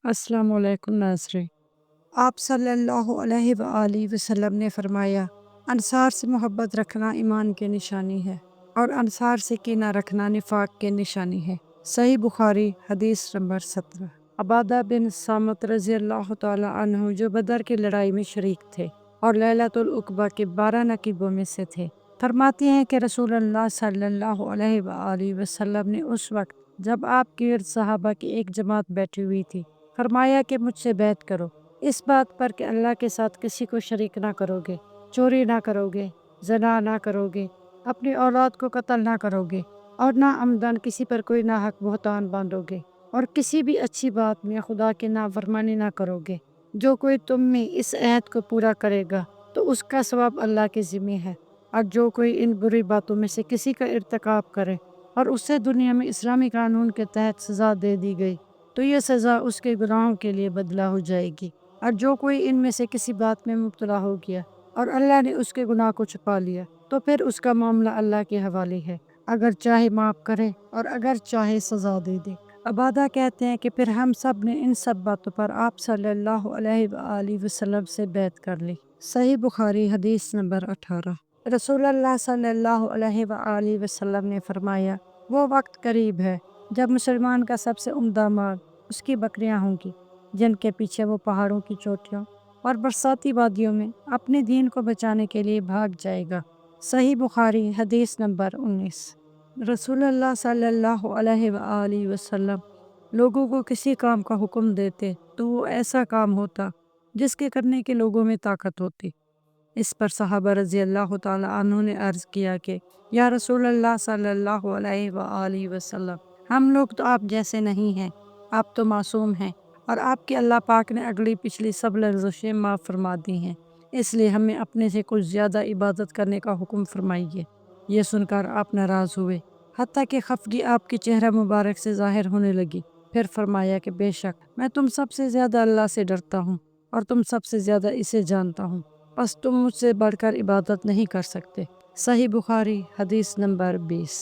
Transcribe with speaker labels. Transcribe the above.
Speaker 1: السلام علیکم ناظرین۔ آپ صلی اللہ علیہ وآلہ وسلم نے فرمایا، انصار سے محبت رکھنا ایمان کی نشانی ہے اور انصار سے کینہ رکھنا نفاق کی نشانی ہے۔ صحیح بخاری حدیث نمبر 17۔ عبادہ بن صامت رضی اللہ تعالی عنہ جو بدر کی لڑائی میں شریک تھے اور لیلۃ العقبہ کے 12 نقیبوں میں سے تھے، فرماتے ہیں کہ رسول اللہ صلی اللہ علیہ وآلہ وسلم نے اس وقت جب آپ کے گرد صحابہ کی ایک جماعت بیٹھی ہوئی تھی، فرمایا کہ مجھ سے بیعت کرو، اس بات پر کہ اللہ کے ساتھ کسی کو شریک نہ کرو گے، چوری نہ کرو گے، زنا نہ کرو گے، اپنی اولاد کو قتل نہ کرو گے، اور نہ عمدن کسی پر کوئی ناحق بہتان باندھو گے، اور کسی بھی اچھی بات میں خدا کی نافرمانی نہ کرو گے۔ جو کوئی تم میں اس عہد کو پورا کرے گا تو اس کا ثواب اللہ کے ذمہ ہے، اور جو کوئی ان بری باتوں میں سے کسی کا ارتکاب کرے اور اسے دنیا میں اسلامی قانون کے تحت سزا دے دی گئی تو یہ سزا اس کے گناہوں کے لیے بدلہ ہو جائے گی، اور جو کوئی ان میں سے کسی بات میں مبتلا ہو گیا اور اللہ نے اس کے گناہ کو چھپا لیا تو پھر اس کا معاملہ اللہ کے حوالے ہے، اگر چاہے معاف کرے اور اگر چاہے سزا دے دے۔ عبادہ کہتے ہیں کہ پھر ہم سب نے ان سب باتوں پر آپ صلی اللہ علیہ وآلہ وسلم سے بیعت کر لی۔ صحیح بخاری حدیث نمبر 18۔ رسول اللہ صلی اللہ علیہ وآلہ وسلم نے فرمایا، وہ وقت قریب ہے جب مسلمان کا سب سے عمدہ مال اس کی بکریاں ہوں گی، جن کے پیچھے وہ پہاڑوں کی چوٹیوں اور برساتی وادیوں میں اپنے دین کو بچانے کے لیے بھاگ جائے گا۔ صحیح بخاری حدیث نمبر 19۔ رسول اللہ صلی اللہ علیہ وآلہ وسلم لوگوں کو کسی کام کا حکم دیتے تو وہ ایسا کام ہوتا جس کے کرنے کے لوگوں میں طاقت ہوتی۔ اس پر صحابہ رضی اللہ تعالی عنہ نے عرض کیا کہ یا رسول اللہ صلی اللہ علیہ وآلہ وسلم، ہم لوگ تو آپ جیسے نہیں ہیں، آپ تو معصوم ہیں اور آپ کے اللہ پاک نے اگلی پچھلی سب لغزشیں معاف فرما دی ہیں، اس لیے ہمیں اپنے سے کچھ زیادہ عبادت کرنے کا حکم فرمائیے۔ یہ سن کر آپ ناراض ہوئے، حتیٰ کہ خفگی آپ کے چہرہ مبارک سے ظاہر ہونے لگی۔ پھر فرمایا کہ بے شک میں تم سب سے زیادہ اللہ سے ڈرتا ہوں اور تم سب سے زیادہ اسے جانتا ہوں، بس تم مجھ سے بڑھ کر عبادت نہیں کر سکتے۔ صحیح بخاری حدیث نمبر 20۔